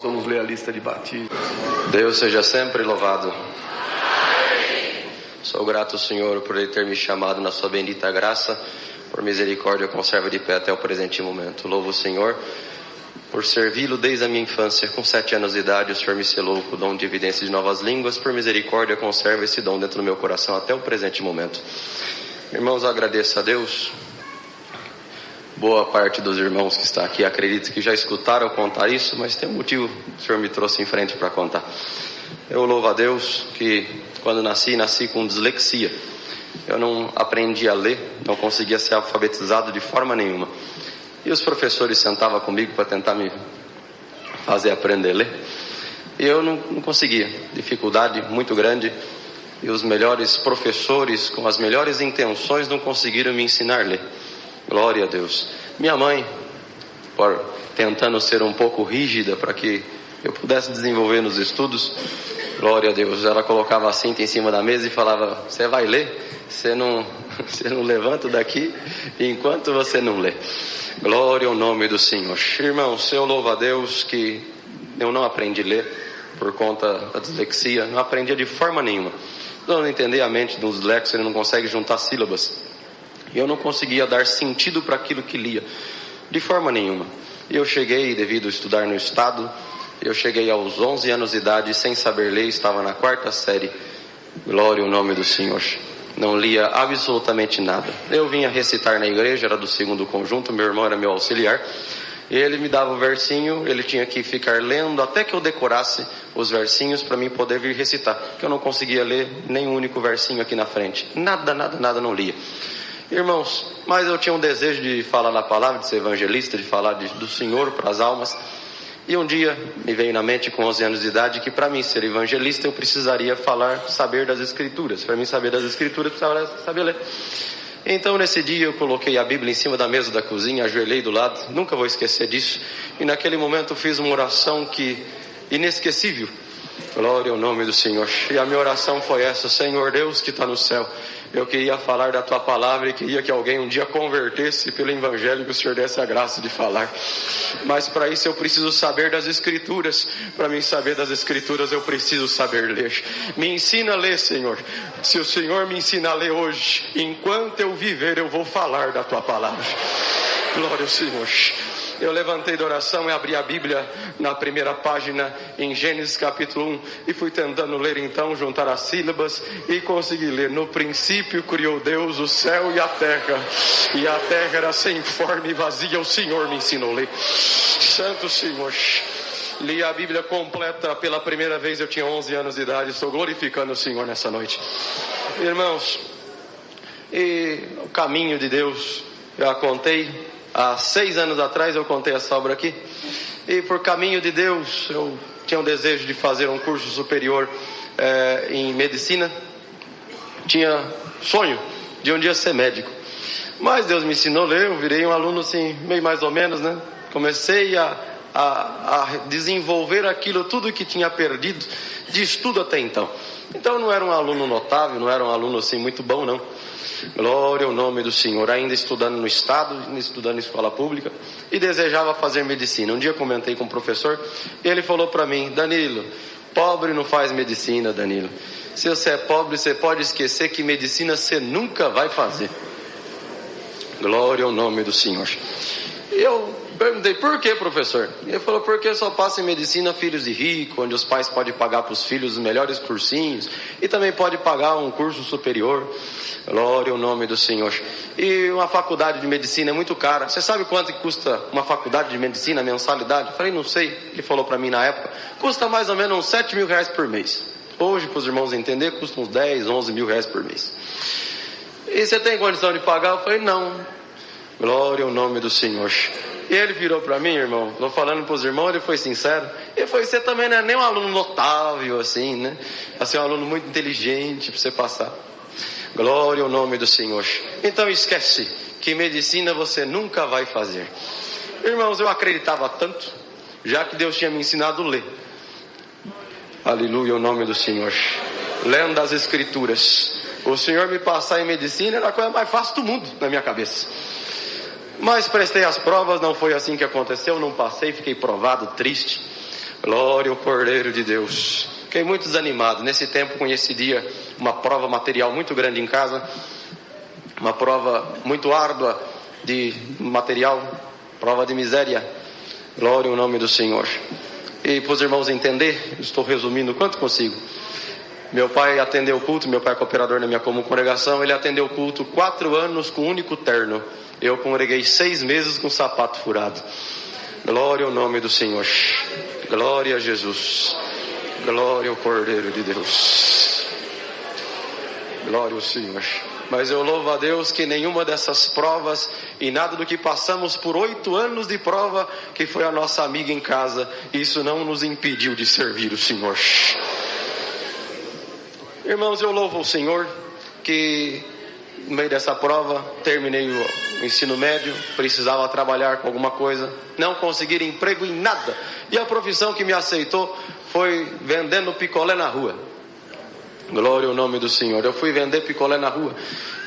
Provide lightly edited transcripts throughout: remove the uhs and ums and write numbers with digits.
Vamos ler a lista de batismo. Deus seja sempre louvado. Sou grato, Senhor, por Ele ter me chamado na sua bendita graça. Por misericórdia, conserva de pé até o presente momento. Louvo o Senhor por servi-lo desde a minha infância. Com 7 anos de idade, o Senhor me selou com o dom de evidência de novas línguas. Por misericórdia, conserva esse dom dentro do meu coração até o presente momento. Irmãos, eu agradeço a Deus. Boa parte dos irmãos que está aqui acredito que já escutaram eu contar isso, mas tem um motivo que o Senhor me trouxe em frente para contar. Eu louvo a Deus que quando nasci com dislexia. Eu não aprendi a ler, não conseguia ser alfabetizado de forma nenhuma. E os professores sentavam comigo para tentar me fazer aprender a ler. E eu não conseguia, dificuldade muito grande. E os melhores professores, com as melhores intenções, não conseguiram me ensinar a ler. Glória a Deus. Minha mãe, tentando ser um pouco rígida para que eu pudesse desenvolver nos estudos, glória a Deus, ela colocava a cinta em cima da mesa e falava: você vai ler? Você não levanta daqui enquanto você não lê. Glória ao nome do Senhor. Irmãos, eu louvo a Deus que eu não aprendi a ler por conta da dislexia, não aprendia de forma nenhuma. Não entender a mente de um dislexo, ele não consegue juntar sílabas. E eu não conseguia dar sentido para aquilo que lia, de forma nenhuma. E eu cheguei, devido a estudar no estado, eu cheguei aos 11 anos de idade sem saber ler, estava na 4ª série. Glória ao nome do Senhor. Não lia absolutamente nada. Eu vinha recitar na igreja, era do 2º conjunto, meu irmão era meu auxiliar. E ele me dava o versinho, ele tinha que ficar lendo até que eu decorasse os versinhos para mim poder vir recitar. Porque eu não conseguia ler nem um único versinho aqui na frente. Nada não lia. Irmãos, mas eu tinha um desejo de falar da palavra, de ser evangelista, de falar do Senhor para as almas. E um dia me veio na mente com 11 anos de idade que para mim ser evangelista eu precisaria saber das Escrituras. Para mim saber das Escrituras eu precisava saber ler. Então nesse dia eu coloquei a Bíblia em cima da mesa da cozinha, ajoelhei do lado, nunca vou esquecer disso. E naquele momento eu fiz uma oração inesquecível. Glória ao nome do Senhor. E a minha oração foi essa: Senhor Deus que está no céu, eu queria falar da tua palavra e queria que alguém um dia convertesse pelo evangelho, que o Senhor desse a graça de falar. Mas para isso eu preciso saber das Escrituras. Para mim saber das Escrituras eu preciso saber ler. Me ensina a ler, Senhor. Se o Senhor me ensina a ler hoje, enquanto eu viver eu vou falar da tua palavra. Glória ao Senhor. Eu levantei da oração e abri a Bíblia na primeira página, em Gênesis capítulo 1, e fui tentando ler então, juntar as sílabas, e consegui ler: no princípio criou Deus o céu e a terra era sem forma e vazia, o Senhor me ensinou a ler. Santo Senhor. Li a Bíblia completa pela primeira vez, eu tinha 11 anos de idade, estou glorificando o Senhor nessa noite. Irmãos, e o caminho de Deus, já contei. Há 6 anos atrás eu contei essa obra aqui. E por caminho de Deus eu tinha um desejo de fazer um curso superior em medicina. Tinha sonho de um dia ser médico. Mas Deus me ensinou a ler, eu virei um aluno assim, meio mais ou menos, né? Comecei a desenvolver aquilo tudo que tinha perdido de estudo até então. Então não era um aluno notável, não era um aluno assim muito bom, não. Glória ao nome do Senhor. Ainda estudando no estado, estudando em escola pública, e desejava fazer medicina. Um dia comentei com o professor e ele falou para mim: Danilo, pobre não faz medicina, Danilo. Se você é pobre, você pode esquecer que medicina você nunca vai fazer. Glória ao nome do Senhor. E eu perguntei: por que, professor? Ele falou: porque só passa em medicina filhos de rico, onde os pais podem pagar para os filhos os melhores cursinhos, e também pode pagar um curso superior. Glória ao nome do Senhor. E uma faculdade de medicina é muito cara. Você sabe quanto que custa uma faculdade de medicina, a mensalidade? Eu falei: não sei. Ele falou para mim na época: custa mais ou menos uns 7 mil reais por mês. Hoje, para os irmãos entenderem, custa uns 10, 11 mil reais por mês. E você tem condição de pagar? Eu falei: não. Glória ao nome do Senhor. E ele virou para mim, irmão, estou falando para os irmãos, ele foi sincero. Ele falou: você também não é nem um aluno notável assim, né? Você é um aluno muito inteligente para você passar. Glória ao nome do Senhor. Então esquece que medicina você nunca vai fazer. Irmãos, eu acreditava tanto, já que Deus tinha me ensinado a ler. Aleluia, o nome do Senhor. Lendo as Escrituras. O Senhor me passar em medicina era a coisa mais fácil do mundo na minha cabeça. Mas prestei as provas, não foi assim que aconteceu, não passei, fiquei provado, triste. Glória ao Cordeiro de Deus. Fiquei muito desanimado. Nesse tempo coincidia uma prova material muito grande em casa, uma prova muito árdua de material, prova de miséria. Glória ao nome do Senhor. E para os irmãos entender, estou resumindo o quanto consigo. Meu pai atendeu o culto, meu pai é cooperador na minha comum congregação, ele atendeu o culto 4 anos com um único terno. Eu congreguei 6 meses com sapato furado. Glória ao nome do Senhor. Glória a Jesus. Glória ao Cordeiro de Deus. Glória ao Senhor. Mas eu louvo a Deus que nenhuma dessas provas e nada do que passamos por 8 anos de prova, que foi a nossa amiga em casa, isso não nos impediu de servir o Senhor. Irmãos, eu louvo o Senhor que no meio dessa prova terminei o ensino médio, precisava trabalhar com alguma coisa, não consegui emprego em nada, e a profissão que me aceitou foi vendendo picolé na rua. Glória ao nome do Senhor. Eu fui vender picolé na rua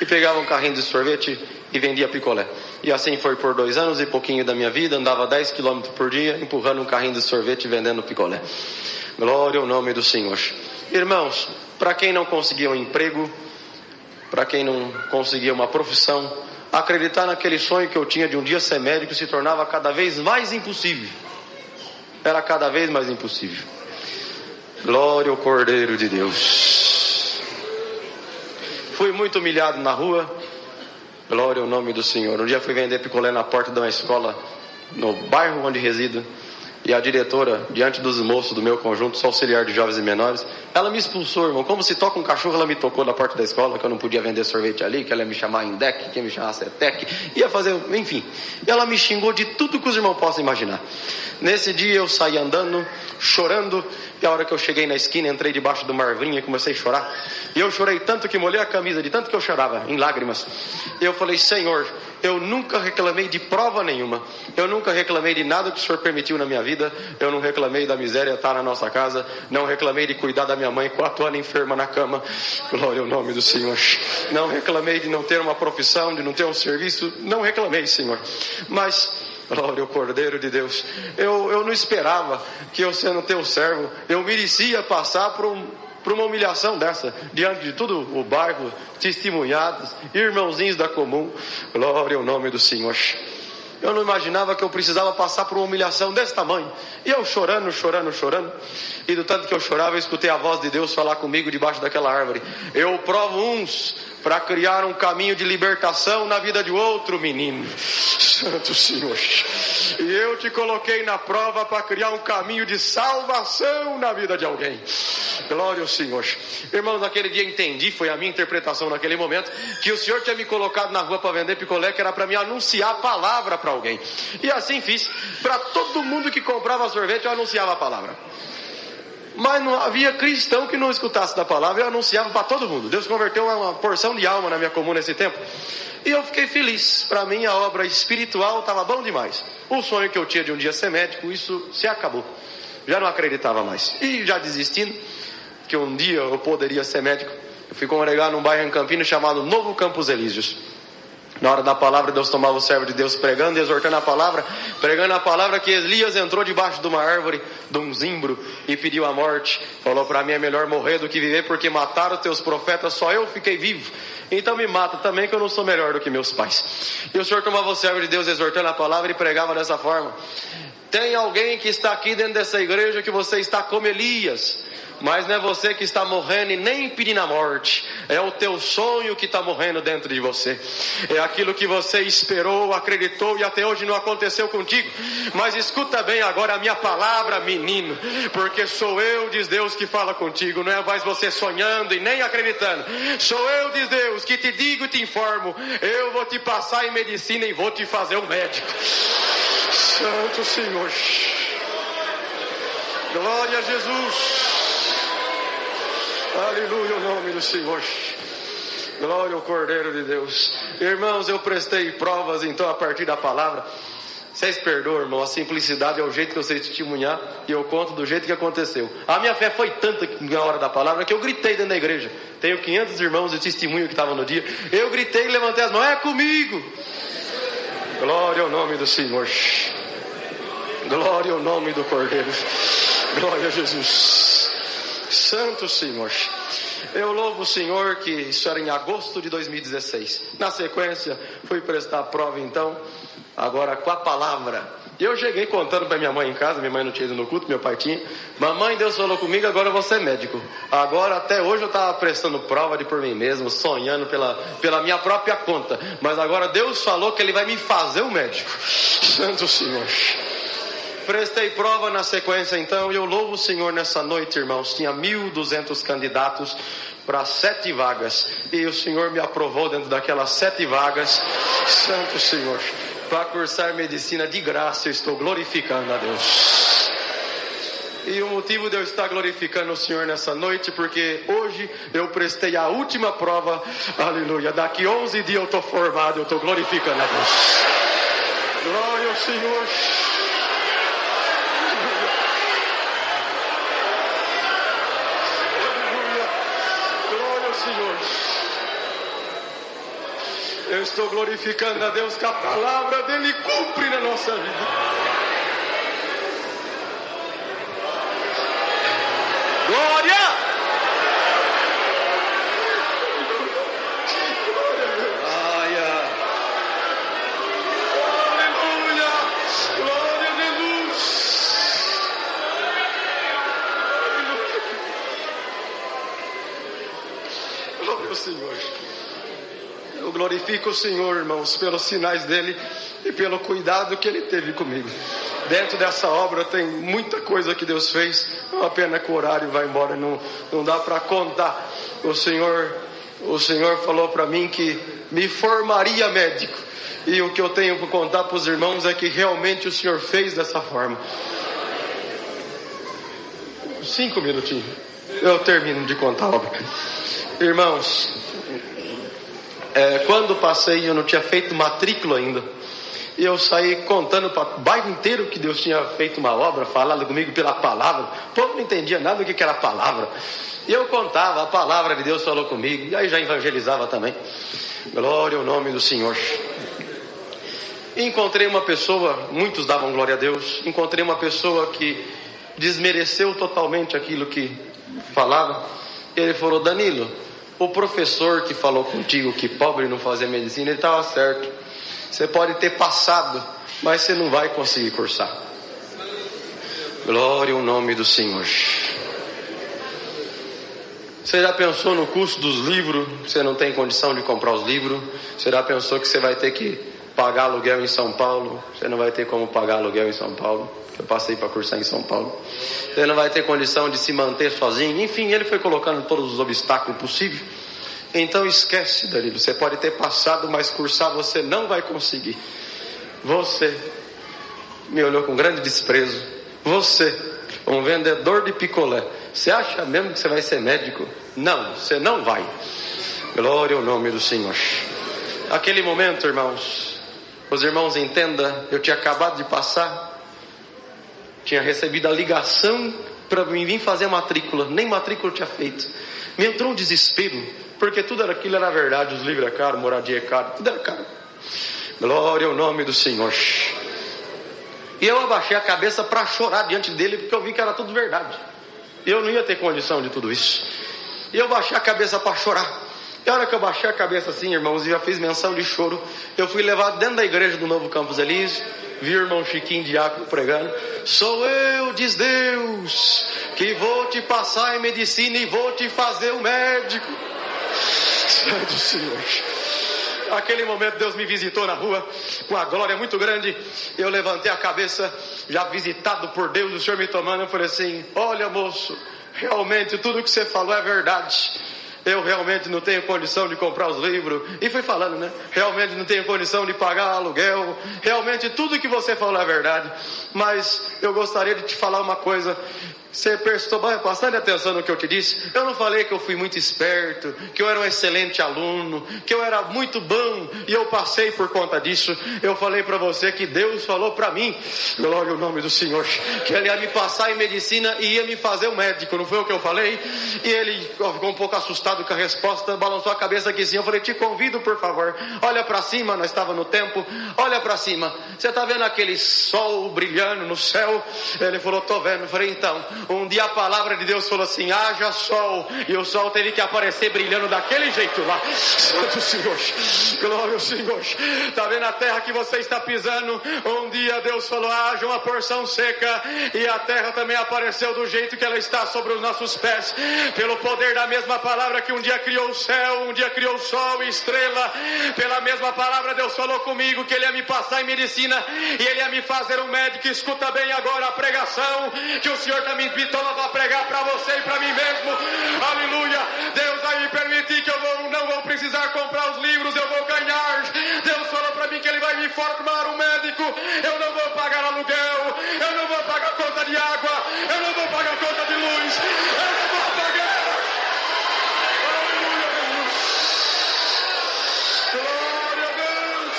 e pegava um carrinho de sorvete e vendia picolé. E assim foi por 2 anos e pouquinho da minha vida. Andava 10 km por dia empurrando um carrinho de sorvete e vendendo picolé. Glória ao nome do Senhor. Irmãos, para quem não conseguia um emprego, para quem não conseguia uma profissão, acreditar naquele sonho que eu tinha de um dia ser médico se tornava cada vez mais impossível. Era cada vez mais impossível. Glória ao Cordeiro de Deus. Fui muito humilhado na rua. Glória ao nome do Senhor. Um dia fui vender picolé na porta de uma escola no bairro onde resido. E a diretora, diante dos moços do meu conjunto, sou auxiliar de jovens e menores, ela me expulsou, irmão. Como se toca um cachorro, ela me tocou na porta da escola, que eu não podia vender sorvete ali, que ela ia me chamar Indec, que ia me chamar Cetec, ia fazer, enfim. E ela me xingou de tudo que os irmãos possam imaginar. Nesse dia eu saí andando, chorando, e a hora que eu cheguei na esquina, entrei debaixo de uma arvinha e comecei a chorar. E eu chorei tanto que molhei a camisa, de tanto que eu chorava, em lágrimas. E eu falei, Senhor, eu nunca reclamei de prova nenhuma. Eu nunca reclamei de nada que o Senhor permitiu na minha vida. Eu não reclamei da miséria estar na nossa casa. Não reclamei de cuidar da minha mãe 4 anos enferma na cama. Glória ao nome do Senhor. Não reclamei de não ter uma profissão, de não ter um serviço. Não reclamei, Senhor. Mas, glória ao Cordeiro de Deus, eu não esperava que eu, sendo teu servo, eu merecia passar por uma humilhação dessa, diante de todo o bairro, testemunhados, irmãozinhos da comum. Glória ao nome do Senhor. Eu não imaginava que eu precisava passar por uma humilhação desse tamanho. E eu chorando. E do tanto que eu chorava, eu escutei a voz de Deus falar comigo debaixo daquela árvore. Eu provo uns para criar um caminho de libertação na vida de outro menino. Santo Senhor. E eu te coloquei na prova para criar um caminho de salvação na vida de alguém. Glória ao Senhor. Irmãos, naquele dia entendi, foi a minha interpretação naquele momento, que o Senhor tinha me colocado na rua para vender picolé, que era para me anunciar a palavra para alguém. E assim fiz. Para todo mundo que comprava sorvete, eu anunciava a palavra. Mas não havia cristão que não escutasse da palavra. Eu anunciava para todo mundo. Deus converteu uma porção de alma na minha comum nesse tempo. E eu fiquei feliz. Para mim a obra espiritual estava bom demais. O sonho que eu tinha de um dia ser médico, isso se acabou. Já não acreditava mais. E já desistindo, que um dia eu poderia ser médico, eu fui congregar num bairro em Campinas chamado Novo Campos Elíseos. Na hora da palavra, Deus tomava o servo de Deus pregando e exortando a palavra, pregando a palavra, que Elias entrou debaixo de uma árvore, de um zimbro, e pediu a morte. Falou, para mim é melhor morrer do que viver, porque mataram teus profetas, só eu fiquei vivo. Então me mata também, que eu não sou melhor do que meus pais. E o Senhor tomava o servo de Deus exortando a palavra e pregava dessa forma. Tem alguém que está aqui dentro dessa igreja que você está como Elias, mas não é você que está morrendo e nem pedindo a morte. É o teu sonho que está morrendo dentro de você. É aquilo que você esperou, acreditou e até hoje não aconteceu contigo. Mas escuta bem agora a minha palavra, menino, porque sou eu, diz Deus, que fala contigo. Não é mais você sonhando e nem acreditando. Sou eu, diz Deus, que te digo e te informo. Eu vou te passar em medicina e vou te fazer um médico. Santo Senhor. Glória a Jesus. Aleluia, o nome do Senhor. Glória ao Cordeiro de Deus. Irmãos, eu prestei provas então a partir da palavra. Vocês perdoam, irmão, a simplicidade é o jeito que eu sei testemunhar, e eu conto do jeito que aconteceu. A minha fé foi tanta na hora da palavra que eu gritei dentro da igreja. Tenho 500 irmãos de testemunho que estavam no dia. Eu gritei e levantei as mãos, é comigo. Glória ao nome do Senhor. Glória ao nome do Cordeiro. Glória a Jesus. Santo Senhor. Eu louvo o Senhor que isso era em agosto de 2016. Na sequência, fui prestar a prova então, agora com a palavra. E eu cheguei contando para minha mãe em casa, minha mãe não tinha ido no culto, meu pai tinha. Mamãe, Deus falou comigo, agora eu vou ser médico. Agora, até hoje eu estava prestando prova de por mim mesmo, sonhando pela minha própria conta. Mas agora Deus falou que Ele vai me fazer um médico. Santo Senhor. Prestei prova na sequência então, e eu louvo o Senhor nessa noite, irmãos. Tinha 1.200 candidatos para 7 vagas, e o Senhor me aprovou dentro daquelas 7 vagas. Santo Senhor, para cursar medicina de graça. Eu estou glorificando a Deus. E o motivo de eu estar glorificando o Senhor nessa noite, porque hoje eu prestei a última prova, aleluia. Daqui 11 dias eu estou formado, eu estou glorificando a Deus. Glória ao Senhor. Eu estou glorificando a Deus que a palavra dele cumpre na nossa vida. Glória! Glória! Aleluia! Glória a Jesus! Glória ao Senhor. Eu glorifico o Senhor, irmãos, pelos sinais dele e pelo cuidado que ele teve comigo. Dentro dessa obra tem muita coisa que Deus fez. É uma pena que o horário vai embora, não dá para contar. O Senhor falou para mim que me formaria médico. E o que eu tenho para contar para os irmãos é que realmente o Senhor fez dessa forma. 5 minutinhos, eu termino de contar a obra. Irmãos, quando passei, eu não tinha feito matrícula ainda. E eu saí contando para o bairro inteiro que Deus tinha feito uma obra, falado comigo pela palavra. O povo não entendia nada do que era a palavra. E eu contava, a palavra de Deus falou comigo. E aí já evangelizava também. Glória ao nome do Senhor. E encontrei uma pessoa, muitos davam glória a Deus. Encontrei uma pessoa que desmereceu totalmente aquilo que falava. Ele falou: Danilo, o professor que falou contigo que pobre não fazia medicina, ele estava certo. Você pode ter passado, mas você não vai conseguir cursar. Glória ao nome do Senhor. Você já pensou no custo dos livros? Você não tem condição de comprar os livros? Você já pensou que você vai ter que pagar aluguel em São Paulo? Você não vai ter como pagar aluguel em São Paulo. Eu passei para cursar em São Paulo. Você não vai ter condição de se manter sozinho. Enfim, ele foi colocando todos os obstáculos possíveis. Então esquece, Danilo. Você pode ter passado, mas cursar você não vai conseguir. Você me olhou com grande desprezo. Você, um vendedor de picolé. Você acha mesmo que você vai ser médico? Não, você não vai. Glória ao nome do Senhor. Aquele momento, irmãos, os irmãos entendam, eu tinha acabado de passar. Tinha recebido a ligação para vir fazer a matrícula. Nem matrícula eu tinha feito. Me entrou um desespero, porque tudo aquilo era verdade. Os livros é caro, moradia é caro, tudo era caro. Glória ao nome do Senhor. E eu abaixei a cabeça para chorar diante dele, porque eu vi que era tudo verdade. Eu não ia ter condição de tudo isso. E eu baixei a cabeça para chorar. E a hora que eu baixei a cabeça assim, irmãos, e já fiz menção de choro, eu fui levado dentro da igreja do Novo Campos Elísio. Vi o irmão Chiquinho Diácono pregando: sou eu, diz Deus, que vou te passar em medicina e vou te fazer um médico. Santo Senhor. Aquele momento Deus me visitou na rua com a glória muito grande. Eu levantei a cabeça, já visitado por Deus, o Senhor me tomando. Eu falei assim: olha, moço, realmente tudo que você falou é verdade. Eu realmente não tenho condição de comprar os livros. E fui falando, né? Realmente não tenho condição de pagar aluguel. Realmente tudo que você falou é verdade. Mas eu gostaria de te falar uma coisa. Você prestou bastante atenção no que eu te disse. Eu não falei que eu fui muito esperto, que eu era um excelente aluno, que eu era muito bom e eu passei por conta disso. Eu falei para você que Deus falou para mim, glória ao nome do Senhor, que Ele ia me passar em medicina e ia me fazer um médico. Não foi o que eu falei? E ele ficou um pouco assustado com a resposta, balançou a cabeça aqui sim. Eu falei: te convido, por favor, olha para cima. Nós estávamos no templo. Olha para cima. Você está vendo aquele sol brilhando no céu? céu? Ele falou, tô vendo. Eu falei, então, um dia a palavra de Deus falou assim, haja sol, e o sol teve que aparecer brilhando daquele jeito lá. Santo Senhor, glória ao Senhor. Tá vendo a terra que você está pisando? Um dia Deus falou, haja uma porção seca, e a terra também apareceu do jeito que ela está sobre os nossos pés, pelo poder da mesma palavra que um dia criou o céu, um dia criou o sol e estrela. Pela mesma palavra Deus falou comigo que Ele ia me passar em medicina, e Ele ia me fazer um médico. Escuta bem agora a pregação que o Senhor também me toma para pregar para você e para mim mesmo. Aleluia. Deus vai me permitir que eu não vou precisar comprar os livros, eu vou ganhar. Deus falou para mim que Ele vai me formar um médico. Eu não vou pagar aluguel, eu não vou pagar conta de água, eu não vou pagar conta de luz, eu não vou pagar. Aleluia, Jesus. Glória a Deus.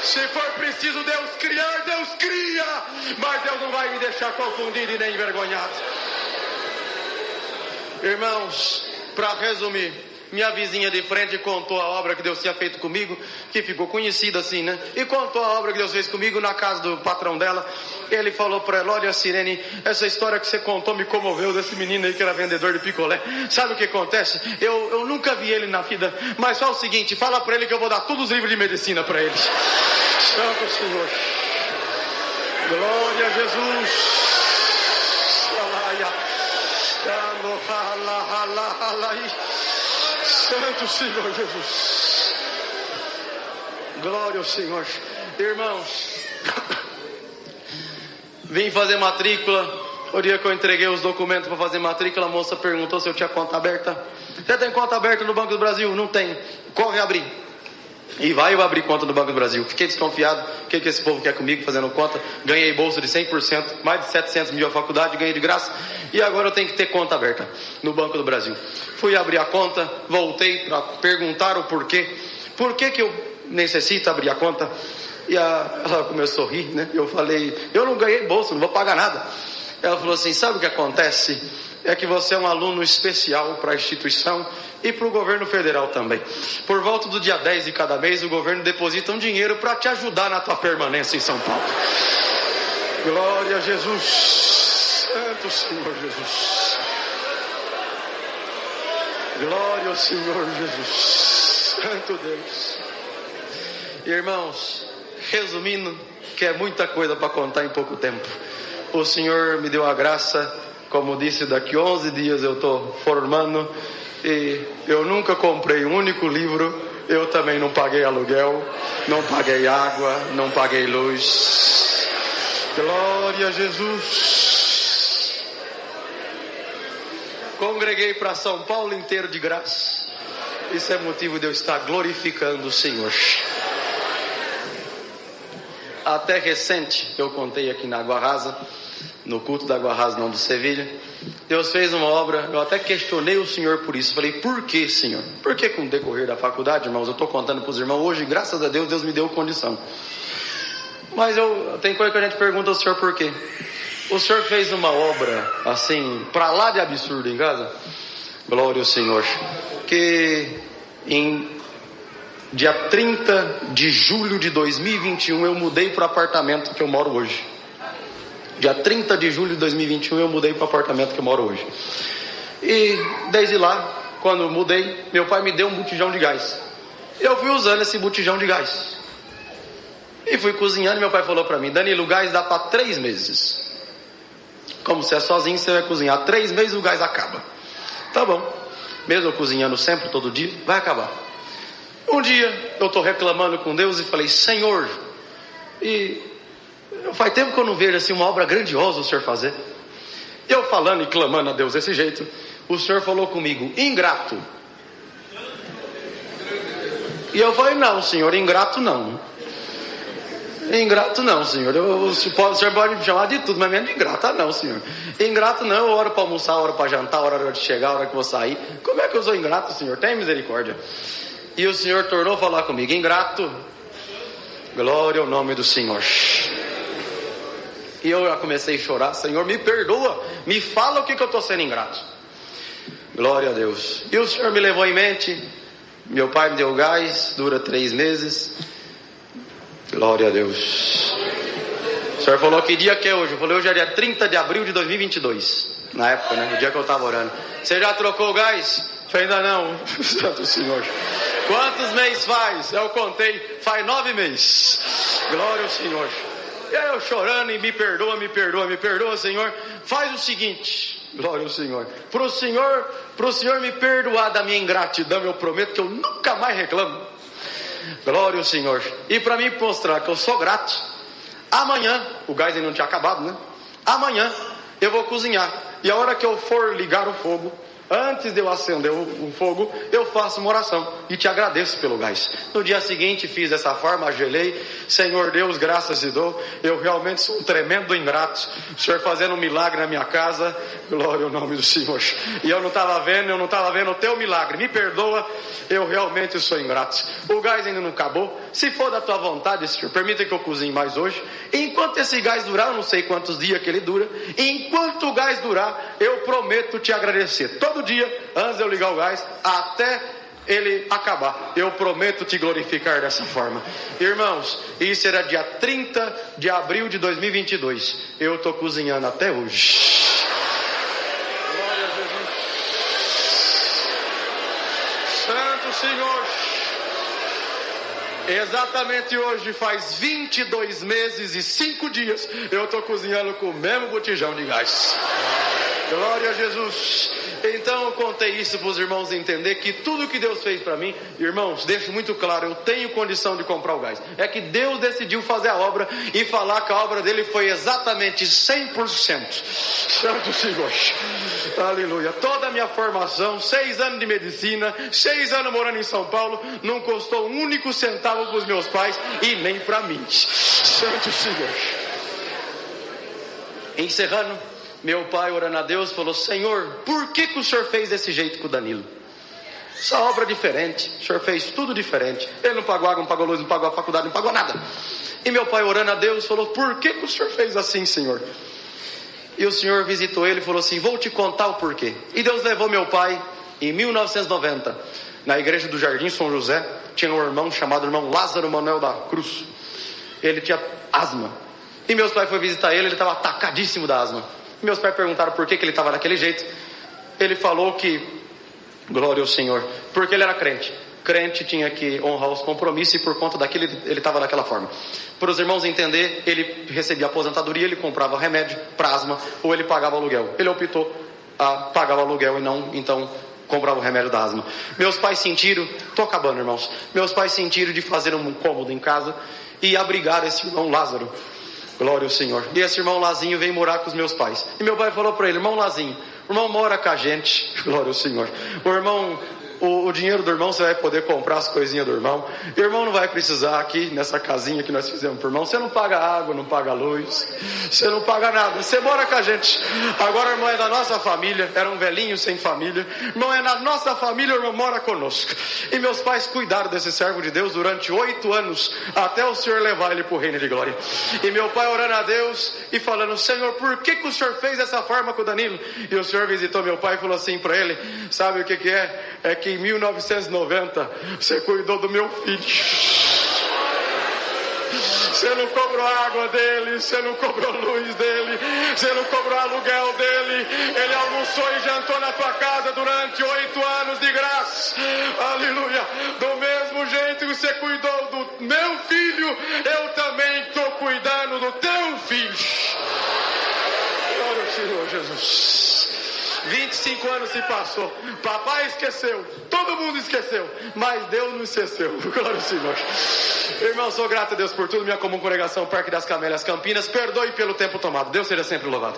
Se for preciso Deus criar, Deus cria, mas Deus não vai me deixar confundido e nem envergonhado. Irmãos, para resumir, minha vizinha de frente contou a obra que Deus tinha feito comigo, que ficou conhecida assim, né? E contou a obra que Deus fez comigo na casa do patrão dela. Ele falou para ela, olha Sirene, essa história que você contou me comoveu, desse menino aí que era vendedor de picolé. Sabe o que acontece? Eu nunca vi ele na vida, mas fala o seguinte, fala para ele que eu vou dar todos os livros de medicina para ele. Santo Senhor. Glória a Jesus. Santo Senhor Jesus. Glória ao Senhor. Irmãos, vim fazer matrícula. O dia que eu entreguei os documentos para fazer matrícula, a moça perguntou se eu tinha conta aberta. Você tem conta aberta no Banco do Brasil? Não tem. Corre abrir. E vai eu abrir conta no Banco do Brasil. Fiquei desconfiado. O que esse povo quer comigo fazendo conta? Ganhei bolsa de 100%, mais de 700 mil a faculdade, ganhei de graça. E agora eu tenho que ter conta aberta no Banco do Brasil. Fui abrir a conta, voltei para perguntar o porquê. Por que eu necessito abrir a conta? E ela começou a rir, né? Eu falei, eu não ganhei bolsa, não vou pagar nada. Ela falou assim, sabe o que acontece? É que você é um aluno especial para a instituição e para o governo federal também. Por volta do dia 10 de cada mês, o governo deposita um dinheiro para te ajudar na tua permanência em São Paulo. Glória a Jesus. Santo Senhor Jesus. Glória ao Senhor Jesus. Santo Deus. Irmãos, resumindo, que é muita coisa para contar em pouco tempo. O Senhor me deu a graça, como disse, daqui 11 dias eu estou formando, e eu nunca comprei um único livro, eu também não paguei aluguel, não paguei água, não paguei luz. Glória a Jesus. Congreguei para São Paulo inteiro de graça. Isso é motivo de eu estar glorificando o Senhor. Até recente, eu contei aqui na Água Rasa, no culto da Água Rasa, não do Sevilha, Deus fez uma obra, eu até questionei o Senhor por isso, falei, por que, Senhor? Por que com o decorrer da faculdade, irmãos, eu estou contando para os irmãos hoje, graças a Deus, Deus me deu condição. Mas tem coisa que a gente pergunta ao Senhor por quê. O Senhor fez uma obra, assim, para lá de absurdo em casa, glória ao Senhor, que em dia 30 de julho de 2021 eu mudei para o apartamento que eu moro hoje. Dia 30 de julho de 2021 eu mudei para o apartamento que eu moro hoje. E desde lá, quando eu mudei, meu pai me deu um botijão de gás. Eu fui usando esse botijão de gás. E fui cozinhando e meu pai falou para mim, Danilo, o gás dá para 3 meses. Como você é sozinho, você vai cozinhar 3 meses e o gás acaba. Tá bom. Mesmo eu cozinhando sempre, todo dia, vai acabar. Um dia eu estou reclamando com Deus e falei, Senhor, faz tempo que eu não vejo assim uma obra grandiosa o Senhor fazer. Eu falando e clamando a Deus desse jeito, o Senhor falou comigo, ingrato. E eu falei, não, Senhor, ingrato não. Ingrato não, Senhor. O Senhor pode me chamar de tudo, mas menos de ingrato não, Senhor. Ingrato não, eu oro para almoçar, hora para jantar, hora de chegar, hora que vou sair. Como é que eu sou ingrato, Senhor? Tem misericórdia. E o Senhor tornou a falar comigo, ingrato, glória ao nome do Senhor. E eu já comecei a chorar, Senhor, me perdoa, me fala o que eu estou sendo ingrato. Glória a Deus. E o Senhor me levou em mente, meu pai me deu gás, dura 3 meses. Glória a Deus. O senhor falou que dia que é hoje? Eu falei, hoje é dia 30 de abril de 2022. Na época, né? O dia que eu estava orando. Você já trocou o gás? Eu falei, ainda não. Santo Senhor. Quantos meses faz? Eu contei. Faz 9 meses. Glória ao Senhor. E aí eu chorando e me perdoa, Senhor. Faz o seguinte. Glória ao Senhor. Pro Senhor me perdoar da minha ingratidão, eu prometo que eu nunca mais reclamo. Glória ao Senhor. E para mim mostrar que eu sou grato, amanhã, o gás ainda não tinha acabado, né? Amanhã eu vou cozinhar. E a hora que eu for ligar o fogo, antes de eu acender o fogo, eu faço uma oração e te agradeço pelo gás. No dia seguinte fiz dessa forma, ajoelhei. Senhor Deus, graças te dou. Eu realmente sou um tremendo ingrato. O Senhor fazendo um milagre na minha casa. Glória ao nome do Senhor. E eu não estava vendo o teu milagre. Me perdoa, eu realmente sou ingrato. O gás ainda não acabou. Se for da tua vontade, Senhor, permita que eu cozinhe mais hoje. Enquanto esse gás durar, eu não sei quantos dias que ele dura. Enquanto o gás durar, eu prometo te agradecer. Todo dia, antes de eu ligar o gás, até ele acabar, eu prometo te glorificar dessa forma. Irmãos, isso era dia 30 de abril de 2022. Eu estou cozinhando até hoje. Glória a Jesus. Santo Senhor. Exatamente hoje faz 22 meses e 5 dias eu estou cozinhando com o mesmo botijão de gás. Glória a Jesus. Então eu contei isso para os irmãos entender que tudo que Deus fez para mim, irmãos, deixo muito claro, eu tenho condição de comprar o gás. É que Deus decidiu fazer a obra e falar que a obra dele foi exatamente 100%. Santo Senhor. Aleluia. Toda a minha formação, 6 anos de medicina, 6 anos morando em São Paulo, não custou um único centavo para os meus pais e nem para mim. Santo Senhor. Encerrando, meu pai, orando a Deus, falou: Senhor, por que o Senhor fez desse jeito com o Danilo? Essa obra é diferente, o Senhor fez tudo diferente. Ele não pagou água, não pagou luz, não pagou a faculdade, não pagou nada. E meu pai, orando a Deus, falou: por que o Senhor fez assim, Senhor? E o Senhor visitou ele e falou assim: vou te contar o porquê. E Deus levou meu pai em 1990, na igreja do Jardim São José. Tinha um irmão chamado irmão Lázaro Manuel da Cruz. Ele tinha asma. E meus pais foram visitar ele estava atacadíssimo da asma. Meus pais perguntaram por que ele estava daquele jeito. Ele falou que, glória ao Senhor, porque ele era crente. Crente tinha que honrar os compromissos e por conta daquilo ele estava daquela forma. Para os irmãos entender, ele recebia aposentadoria, ele comprava remédio para asma ou ele pagava aluguel. Ele optou a pagar o aluguel e não, então, comprava o remédio da asma. Meus pais sentiram, estou acabando, irmãos, meus pais sentiram de fazer um cômodo em casa e abrigar esse irmão Lázaro. Glória ao Senhor. E esse irmão Lazinho veio morar com os meus pais. E meu pai falou para ele: irmão Lazinho, o irmão mora com a gente. Glória ao Senhor. O irmão, o dinheiro do irmão você vai poder comprar as coisinhas do irmão. O irmão não vai precisar aqui nessa casinha que nós fizemos para o irmão. Você não paga água, não paga luz, você não paga nada. Você mora com a gente. Agora o irmão é da nossa família. Era um velhinho sem família. O irmão é na nossa família, o irmão mora conosco. E meus pais cuidaram desse servo de Deus durante 8 anos, até o Senhor levar ele para o reino de glória. E meu pai orando a Deus e falando: Senhor, por que o Senhor fez dessa forma com o Danilo? E o Senhor visitou meu pai e falou assim para ele: sabe o que é? É que em 1990 você cuidou do meu filho. Você não cobrou a água dele, você não cobrou a luz dele, você não cobrou o aluguel dele. Ele almoçou e jantou na tua casa durante 8 anos de graça. Aleluia. Do mesmo jeito que você cuidou do meu filho, eu também estou cuidando do teu filho. Glória ao Senhor Jesus. 25 anos se passou, papai esqueceu, todo mundo esqueceu, mas Deus não esqueceu. Glória ao Senhor. Irmão, sou grato a Deus por tudo. Minha comum congregação Parque das Camélias, Campinas, perdoe pelo tempo tomado. Deus seja sempre louvado.